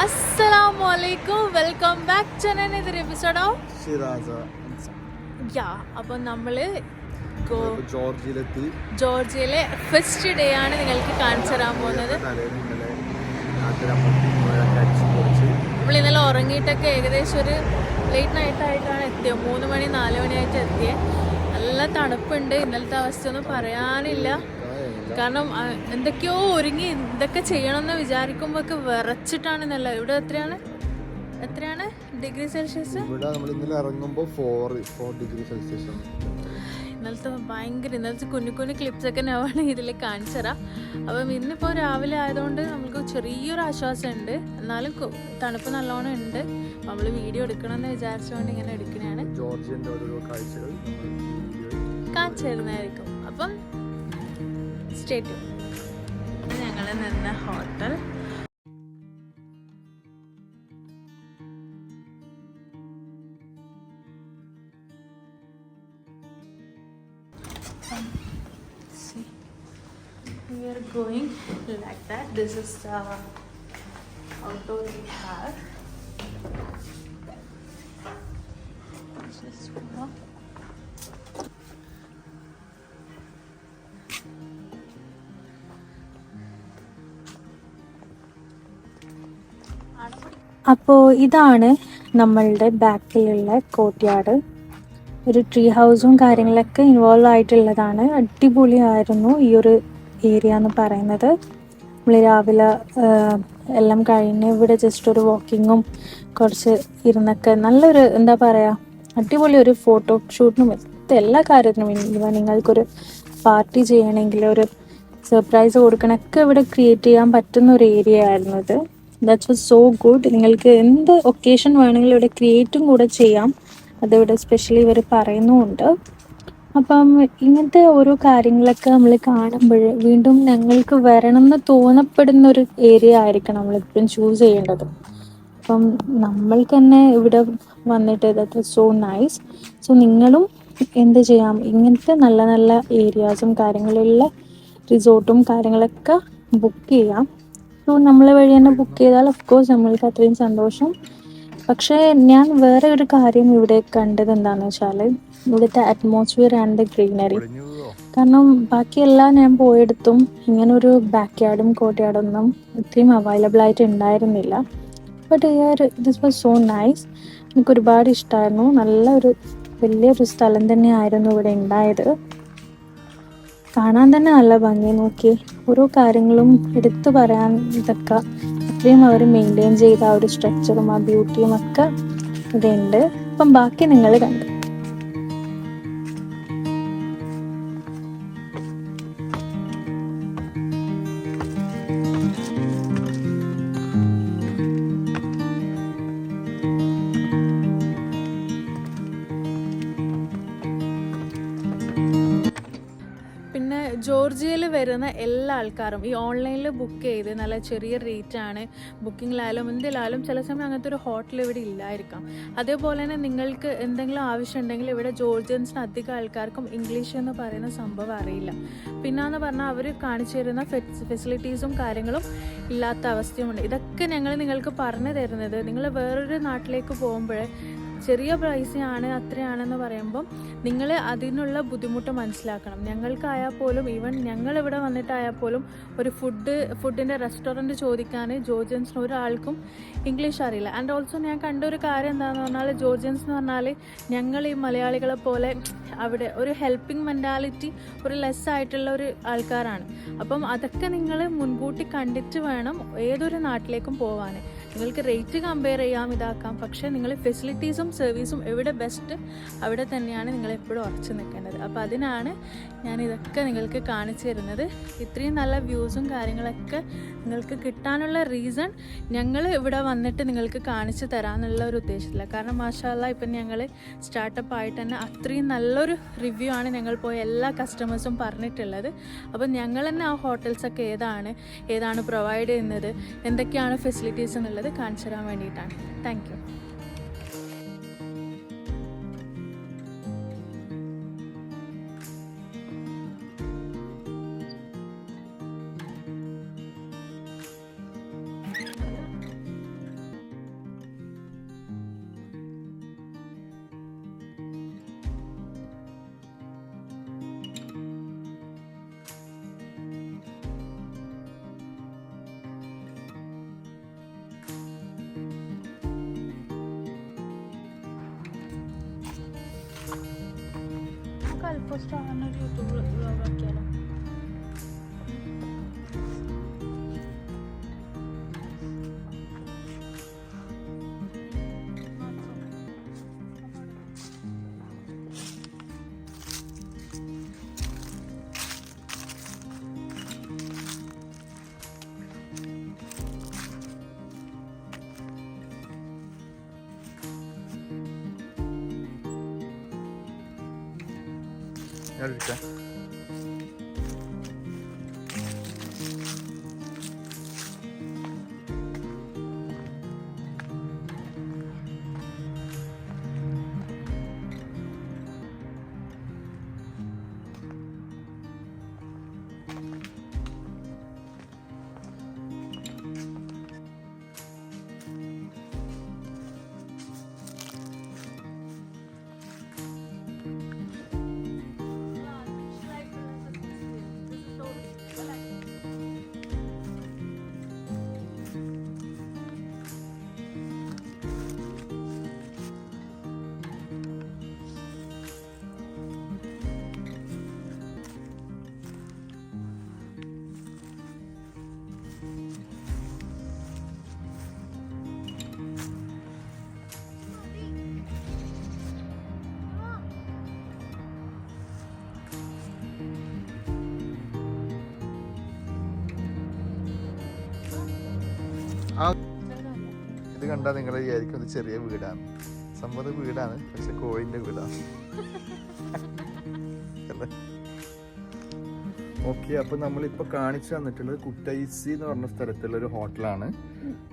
Assalamualaikum, welcome back to another episode of Shiraza. അപ്പോൾ നമ്മൾ ജോർജിയയിലെത്തി. ജോർജിയയിലെ first day ആണ് നിങ്ങൾക്ക് കാണിച്ചു തരാൻ പോകുന്നത്. നമ്മൾ ഇന്നലെ ഉറങ്ങിയിട്ടൊക്കെ ഏകദേശം ഒരു ലേറ്റ് നൈറ്റ് ആയിട്ടാണ് എത്തിയത്. 3 മണി 4 മണിയായിട്ട് എത്തിയത്. നല്ല തണുപ്പുണ്ട്. ഇന്നലത്തെ അവസ്ഥ ഒന്നും പറയാനില്ല. കാരണം എന്തൊക്കെയോ ഒരുങ്ങി ഇതൊക്കെ ചെയ്യണമെന്ന് വിചാരിക്കുമ്പോഴൊക്കെ വിറച്ചിട്ടാണ്. നല്ല ഇവിടെ എത്രയാണ് ഡിഗ്രി സെൽഷ്യസ്? ഇന്നലത്തെ കുഞ്ഞു ക്ലിപ്സൊക്കെ ഞാൻ ഇതിൽ കാണിച്ചു തരാം. അപ്പം ഇന്നിപ്പോൾ രാവിലെ ആയതുകൊണ്ട് നമുക്ക് ചെറിയൊരു ആശ്വാസമുണ്ട്. എന്നാലും തണുപ്പ് നല്ലോണം ഉണ്ട്. നമ്മൾ വീഡിയോ എടുക്കണമെന്ന് വിചാരിച്ചുകൊണ്ട് ഇങ്ങനെ എടുക്കുന്നതാണ്. കാണിച്ചു തരുന്നതായിരിക്കും. അപ്പം സ്റ്റേറ്റ് ഞങ്ങൾ നിന്ന hotel we are going like that. This is the auto we have. Just go. അപ്പോൾ ഇതാണ് നമ്മളുടെ ബാക്കിലുള്ള കോർട്ട്യാർഡ്. ഒരു ട്രീ ഹൗസും കാര്യങ്ങളൊക്കെ ഇൻവോൾവ് ആയിട്ടുള്ളതാണ്. അടിപൊളിയായിരുന്നു ഈ ഒരു ഏരിയ എന്ന് പറയുന്നത്. നമ്മൾ രാവിലെ എല്ലാം കഴിഞ്ഞ് ഇവിടെ ജസ്റ്റ് ഒരു വാക്കിങ്ങും കുറച്ച് ഇരുന്നൊക്കെ നല്ലൊരു എന്താ പറയുക അടിപൊളി ഒരു ഫോട്ടോ ഷൂട്ടിനും എല്ലാ കാര്യത്തിനും ഇവ നിങ്ങൾക്കൊരു പാർട്ടി ചെയ്യണമെങ്കിൽ ഒരു സർപ്രൈസ് കൊടുക്കണമൊക്കെ ഇവിടെ ക്രിയേറ്റ് ചെയ്യാൻ പറ്റുന്ന ഒരു ഏരിയ ആയിരുന്നു ഇത്. That's was so good. നിങ്ങൾക്ക് എന്ത് ഒക്കേഷൻ വേണമെങ്കിലും ഇവിടെ ക്രിയേറ്റും കൂടെ ചെയ്യാം. അതിവിടെ സ്പെഷ്യലി ഇവർ പറയുന്നുമുണ്ട്. അപ്പം ഇങ്ങനത്തെ ഓരോ കാര്യങ്ങളൊക്കെ നമ്മൾ കാണുമ്പോൾ വീണ്ടും ഞങ്ങൾക്ക് വരണം എന്ന് തോന്നപ്പെടുന്ന ഒരു ഏരിയ ആയിരിക്കണം നമ്മളിപ്പം ചൂസ് ചെയ്യേണ്ടത്. അപ്പം നമ്മൾക്ക് തന്നെ ഇവിടെ വന്നിട്ട് that was so nice. So നിങ്ങളും എന്ത് ചെയ്യാം, ഇങ്ങനത്തെ നല്ല നല്ല ഏരിയാസും കാര്യങ്ങളുള്ള റിസോർട്ടും കാര്യങ്ങളൊക്കെ ബുക്ക് ചെയ്യാം. സോ നമ്മൾ വഴി തന്നെ ബുക്ക് ചെയ്താൽ ഓഫ്കോഴ്സ് നമ്മൾക്ക് അത്രയും സന്തോഷം. പക്ഷേ ഞാൻ വേറെ ഒരു കാര്യം ഇവിടെ കണ്ടത് എന്താണെന്ന് വെച്ചാൽ ഇവിടുത്തെ അറ്റ്മോസ്ഫിയർ ആൻഡ് ദ ഗ്രീനറി. കാരണം ബാക്കിയെല്ലാം ഞാൻ പോയെടുത്തും ഇങ്ങനൊരു ബാക്ക് യാർഡും കോർട്ട്യാർഡൊന്നും ഇത്രയും അവൈലബിൾ ആയിട്ട് ഉണ്ടായിരുന്നില്ല. But this was so nice. എനിക്ക് ഒരുപാട് ഇഷ്ടമായിരുന്നു. നല്ലൊരു വലിയൊരു സ്ഥലം തന്നെയായിരുന്നു ഇവിടെ ഉണ്ടായത്. കാണാൻ തന്നെ നല്ല ഭംഗി. നോക്കി ഓരോ കാര്യങ്ങളും എടുത്തു പറയാൻ ഇതൊക്കെ അത്രയും അവർ മെയിൻറ്റെയിൻ ചെയ്ത ആ ഒരു സ്ട്രക്ചറും ആ ബ്യൂട്ടിയും ഒക്കെ ഇവിടെ ഉണ്ട്. അപ്പം ബാക്കി നിങ്ങൾ കണ്ടു. ജോർജിയയിൽ വരുന്ന എല്ലാ ആൾക്കാരും ഈ ഓൺലൈനിൽ ബുക്ക് ചെയ്ത് നല്ല ചെറിയ റേറ്റാണ് ബുക്കിങ്ങിലായാലും എന്തിലായാലും ചില സമയം അങ്ങനത്തെ ഒരു ഹോട്ടൽ ഇവിടെ ഇല്ലായിരിക്കാം. അതേപോലെ തന്നെ നിങ്ങൾക്ക് എന്തെങ്കിലും ആവശ്യമുണ്ടെങ്കിൽ ഇവിടെ ജോർജിയൻസിന് അധികം ആൾക്കാർക്കും ഇംഗ്ലീഷ് എന്ന് പറയുന്ന സംഭവം അറിയില്ല. പിന്നെന്ന് പറഞ്ഞാൽ അവർ കാണിച്ചു തരുന്ന ഫെസിലിറ്റീസും കാര്യങ്ങളും ഇല്ലാത്ത അവസ്ഥയുമുണ്ട്. ഇതൊക്കെ ഞങ്ങൾ നിങ്ങൾക്ക് പറഞ്ഞു തരുന്നത് നിങ്ങൾ വേറൊരു നാട്ടിലേക്ക് പോകുമ്പോൾ ചെറിയ പ്രൈസാണ് അത്രയാണെന്ന് പറയുമ്പം നിങ്ങൾ അതിനുള്ള ബുദ്ധിമുട്ട് മനസ്സിലാക്കണം. ഞങ്ങൾക്കായാൽ പോലും ഈവൻ ഞങ്ങളിവിടെ വന്നിട്ടായാൽ പോലും ഒരു ഫുഡിൻ്റെ റെസ്റ്റോറൻറ്റ് ചോദിക്കാൻ ജോർജിയൻസിന് ഒരാൾക്കും ഇംഗ്ലീഷ് അറിയില്ല. ആൻഡ് ഓൾസോ ഞാൻ കണ്ട ഒരു കാര്യം എന്താണെന്ന് പറഞ്ഞാൽ ജോർജിയൻസ് എന്ന് പറഞ്ഞാൽ ഞങ്ങൾ ഈ മലയാളികളെ പോലെ അവിടെ ഒരു ഹെൽപ്പിംഗ് മെൻറ്റാലിറ്റി ഒരു ലെസ് ആയിട്ടുള്ള ഒരു ആൾക്കാരാണ്. അപ്പം അതൊക്കെ നിങ്ങൾ മുൻകൂട്ടി കണ്ടിട്ട് വേണം ഏതൊരു നാട്ടിലേക്കും പോകാൻ. നിങ്ങൾക്ക് റേറ്റ് കമ്പയർ ചെയ്യാം, ഇതാക്കാം. പക്ഷേ നിങ്ങൾ ഫെസിലിറ്റീസും സർവീസും എവിടെ ബെസ്റ്റ് അവിടെ തന്നെയാണ് നിങ്ങൾ എപ്പോഴും ഉറച്ചു നിൽക്കേണ്ടത്. അപ്പോൾ അതിനാണ് ഞാൻ ഇതൊക്കെ നിങ്ങൾക്ക് കാണിച്ചു തരുന്നത്. ഇത്രയും നല്ല വ്യൂസും കാര്യങ്ങളൊക്കെ നിങ്ങൾക്ക് കിട്ടാനുള്ള റീസൺ ഞങ്ങൾ ഇവിടെ വന്നിട്ട് നിങ്ങൾക്ക് കാണിച്ചു തരാമെന്നുള്ള ഒരു ഉദ്ദേശത്തില്ല. കാരണം മാഷാഅല്ലാ ഇപ്പം ഞങ്ങൾ സ്റ്റാർട്ടപ്പ് ആയിട്ട് തന്നെ അത്രയും നല്ലൊരു റിവ്യൂ ആണ് ഞങ്ങൾ പോയ എല്ലാ കസ്റ്റമേഴ്സും പറഞ്ഞിട്ടുള്ളത്. അപ്പം ഞങ്ങൾ തന്നെ ആ ഹോട്ടൽസൊക്കെ ഏതാണ് പ്രൊവൈഡ് ചെയ്യുന്നത്, എന്തൊക്കെയാണ് ഫെസിലിറ്റീസ് എന്നുള്ളത് കാണിച്ചു തരാൻ വേണ്ടിയിട്ടാണ്. Thank you. അൽപോസ്റ്റ് ആണ് ഒരു യൂട്യൂബ് വ്ലോഗ് ആക്കിയാലോ? ഇത് കണ്ടാൽ നിങ്ങൾ വിചാരിക്കും ഇത് ചെറിയ വീടാണ്. സംഭവം വീടാണ്, പക്ഷെ കോഴിന്റെ വീടാണ്. ഓക്കെ, അപ്പൊ നമ്മളിപ്പോ കാണിച്ചു തന്നിട്ടുള്ളത് കുട്ടൈസി എന്ന് പറഞ്ഞ സ്ഥലത്തുള്ള ഒരു ഹോട്ടലാണ്.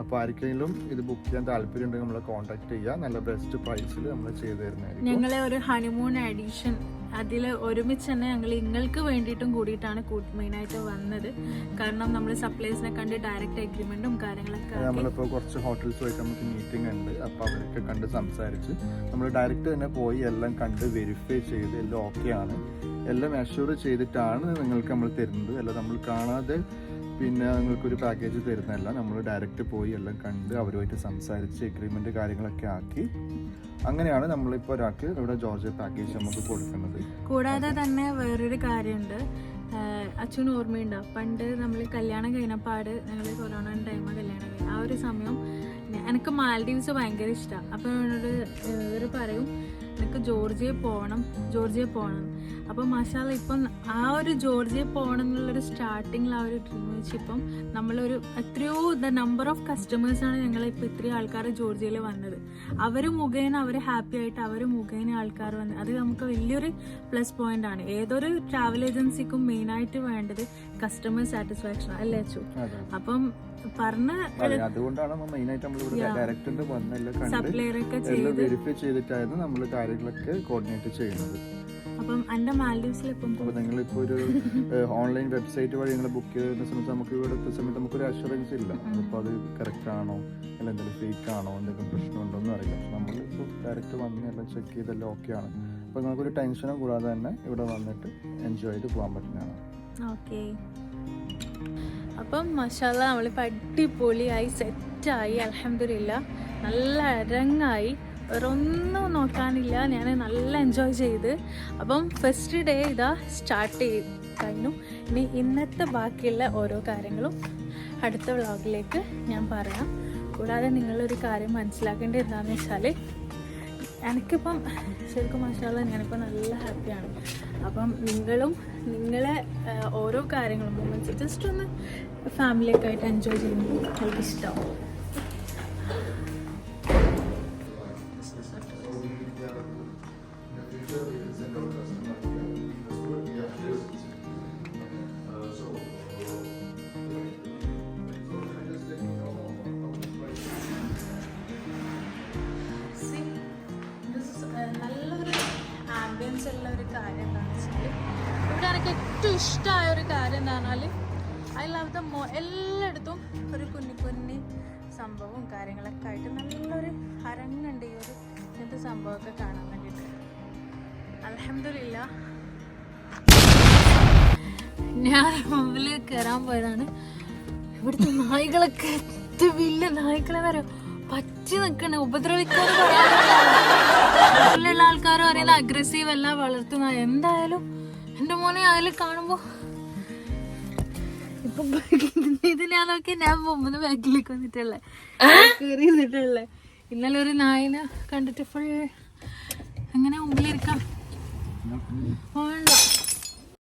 അപ്പൊ ആർക്കെങ്കിലും ഇത് ബുക്ക് ചെയ്യാൻ താല്പര്യം ഉണ്ടെങ്കിൽ നമ്മളെ കോൺടാക്ട് ചെയ്യുക. നല്ല ബെസ്റ്റ് പ്രൈസിൽ നമ്മൾ ചെയ്തു തരുന്നതായിരിക്കും. ഞങ്ങളെ ഒരു ഹണിമൂൺ എഡിഷൻ അതിൽ ഒരുമിച്ച് തന്നെ ഞങ്ങൾ നിങ്ങൾക്ക് വേണ്ടിയിട്ടും കൂടിയിട്ടാണ് മെയിനായിട്ട് വന്നത്. കാരണം നമ്മൾ സപ്ലൈസിനെ കണ്ട് ഡയറക്റ്റ് അഗ്രിമെന്റും കാര്യങ്ങളൊക്കെ നമ്മളിപ്പോൾ കുറച്ച് ഹോട്ടൽസുമായിട്ട് നമുക്ക് മീറ്റിംഗ് ഉണ്ട്. അപ്പോൾ അവരൊക്കെ കണ്ട് സംസാരിച്ച് നമ്മൾ ഡയറക്റ്റ് തന്നെ പോയി എല്ലാം കണ്ട് വെരിഫൈ ചെയ്ത് എല്ലാം ഓക്കെ ആണ്, എല്ലാം അഷ്യൂർ ചെയ്തിട്ടാണ് നിങ്ങൾക്ക് നമ്മൾ തരുന്നത്. അല്ല നമ്മൾ കാണാതെ പിന്നെ നിങ്ങൾക്കൊരു പാക്കേജ് തരുന്നതല്ല. നമ്മൾ ഡയറക്റ്റ് പോയി എല്ലാം കണ്ട് അവരുമായിട്ട് സംസാരിച്ച് എഗ്രിമെന്റ് കാര്യങ്ങളൊക്കെ ആക്കി അങ്ങനെയാണ് നമ്മളിപ്പോൾ ഒരാൾക്ക് ഇവിടെ ജോർജിയ പാക്കേജ് നമുക്ക് കൊടുക്കുന്നത്. കൂടാതെ തന്നെ വേറൊരു കാര്യമുണ്ട്, അച്ഛന് ഓർമ്മയുണ്ടോ, പണ്ട് നമ്മൾ കല്യാണം കഴിഞ്ഞപ്പാട് ഞങ്ങൾ കൊറോണ ടൈമാണ് കല്യാണം കഴിഞ്ഞത്. ആ ഒരു സമയം എനിക്ക് മാൽഡീവ്സ് ഭയങ്കര ഇഷ്ടമാണ്. അപ്പോൾ എന്നോട് ഇവർ പറയും എനിക്ക് ജോർജിയ പോകണം. അപ്പോൾ മാഷാല്ല ഇപ്പം ആ ഒരു ജോർജിയ പോകണം എന്നുള്ളൊരു സ്റ്റാർട്ടിങ്ങിൽ ആ ഒരു ഡ്രീം വെച്ചിപ്പം നമ്മളൊരു എത്രയോ നമ്പർ ഓഫ് കസ്റ്റമേഴ്സാണ് ഞങ്ങളിപ്പോൾ ഇത്രയും ആൾക്കാർ ജോർജിയയിൽ വന്നത്. അവർ മുഖേന അവർ ഹാപ്പി ആയിട്ട് അവർ മുഖേന ആൾക്കാർ വന്നത്, അത് നമുക്ക് വലിയൊരു പ്ലസ് പോയിന്റ് ആണ്. ഏതൊരു ട്രാവൽ ഏജൻസിക്കും മെയിനായിട്ട് വേണ്ടത് കസ്റ്റമർ സാറ്റിസ്ഫാക്ഷൻ അല്ലേ അച്ചു? അപ്പം അതുകൊണ്ടാണ് മെയിനായിട്ട് നമ്മൾ സപ്ലൈറൊക്കെ വെരിഫൈ ചെയ്തിട്ടായിരുന്നു നമ്മൾ കാര്യങ്ങളൊക്കെ കോർഡിനേറ്റ് ചെയ്യുന്നത്. അപ്പം എൻ്റെ മാൽഡീവ്സിൽ നിങ്ങളിപ്പോൾ ഒരു ഓൺലൈൻ വെബ്സൈറ്റ് വഴി നിങ്ങൾ ബുക്ക് ചെയ്യുന്ന സമയത്ത് നമുക്ക് ഇവിടുത്തെ സമയത്ത് നമുക്കൊരു അഷുറൻസ് ഇല്ല. അപ്പോൾ അത് കറക്റ്റ് ആണോ അല്ല എന്തെങ്കിലും ഫേക്ക് ആണോ എന്തെങ്കിലും പ്രശ്നമുണ്ടോ എന്ന് അറിയില്ല. പക്ഷെ നമ്മളിപ്പോൾ ഡയറക്റ്റ് വന്ന് എല്ലാം ചെക്ക് ചെയ്തെല്ലാം ഓക്കെ ആണ്. അപ്പോൾ നമുക്കൊരു ടെൻഷനും കൂടാതെ തന്നെ ഇവിടെ വന്നിട്ട് എൻജോയ് ചെയ്ത് പോകാൻ പറ്റുന്നതാണ്. ഓക്കെ, അപ്പം മാഷാഅല്ലാഹ് നമ്മളിപ്പോൾ അടിപൊളിയായി സെറ്റായി, അൽഹംദുലില്ലാഹ് നല്ല അരങ്ങായി, വേറൊന്നും നോക്കാനില്ല. ഞാൻ നല്ല എൻജോയ് ചെയ്ത്. അപ്പം ഫസ്റ്റ് ഡേ ഇതാ സ്റ്റാർട്ട് ചെയ്ത് കഴിഞ്ഞു. ഇനി ഇന്നത്തെ ബാക്കിയുള്ള ഓരോ കാര്യങ്ങളും അടുത്ത വ്ളോഗിലേക്ക് ഞാൻ പറയാം. കൂടാതെ നിങ്ങളൊരു കാര്യം മനസ്സിലാക്കേണ്ടത് എന്താണെന്ന് വെച്ചാൽ എനിക്കിപ്പം ശരിക്കും മാഷാഅല്ലാഹ് ഞാനിപ്പോൾ നല്ല ഹാപ്പിയാണ്. അപ്പം നിങ്ങളെ ഓരോ കാര്യങ്ങളും മൊമെൻറ്റ്സ് ജസ്റ്റ് ഒന്ന് ഫാമിലിയൊക്കെ ആയിട്ട് എൻജോയ് ചെയ്യുമ്പോൾ എനിക്ക് ഇഷ്ടമാവും. ഉള്ള ഒരു കാര്യം എന്താണെന്ന് വെച്ചാൽ ഇവിടെ എനിക്ക് ഏറ്റവും ഇഷ്ടമായ ഒരു കാര്യം എന്താ പറഞ്ഞാൽ ഐ ലവ് ദ എല്ലായിടത്തും ഒരു കുഞ്ഞി സംഭവവും കാര്യങ്ങളൊക്കെ ആയിട്ട് നല്ലൊരു അരങ്ങുണ്ട്. ഈ ഒരു ഇങ്ങനത്തെ സംഭവമൊക്കെ കാണാൻ വേണ്ടിയിട്ട് അൽഹംദുലില്ലാ. ഞാൻ മുമ്പിൽ കയറാൻ പോയതാണ്. ഇവിടുത്തെ നായ്കളൊക്കെ വലിയ നായ്ക്കളെന്ന് പറയാം പറ്റി നിൽക്കണേ, ഉപദ്രവിക്കാനുള്ള ആൾക്കാർ എല്ലാവരും പറയുന്നത് അഗ്രസീവ് അല്ല വളർത്തുന്ന. എന്തായാലും എന്റെ മോനെ അതിൽ കാണുമ്പോ ഇപ്പൊ ഇത് ഞാൻ നോക്കി ഞാൻ മുമ്പ് ബാക്കിലേക്ക് വന്നിട്ടുള്ളേ കയറിയിട്ടുള്ളേ. ഇന്നലെ ഒരു നായനെ കണ്ടിട്ട് ഫുൾ എങ്ങനെ മുമ്പിലിരിക്കാം വേണ്ട.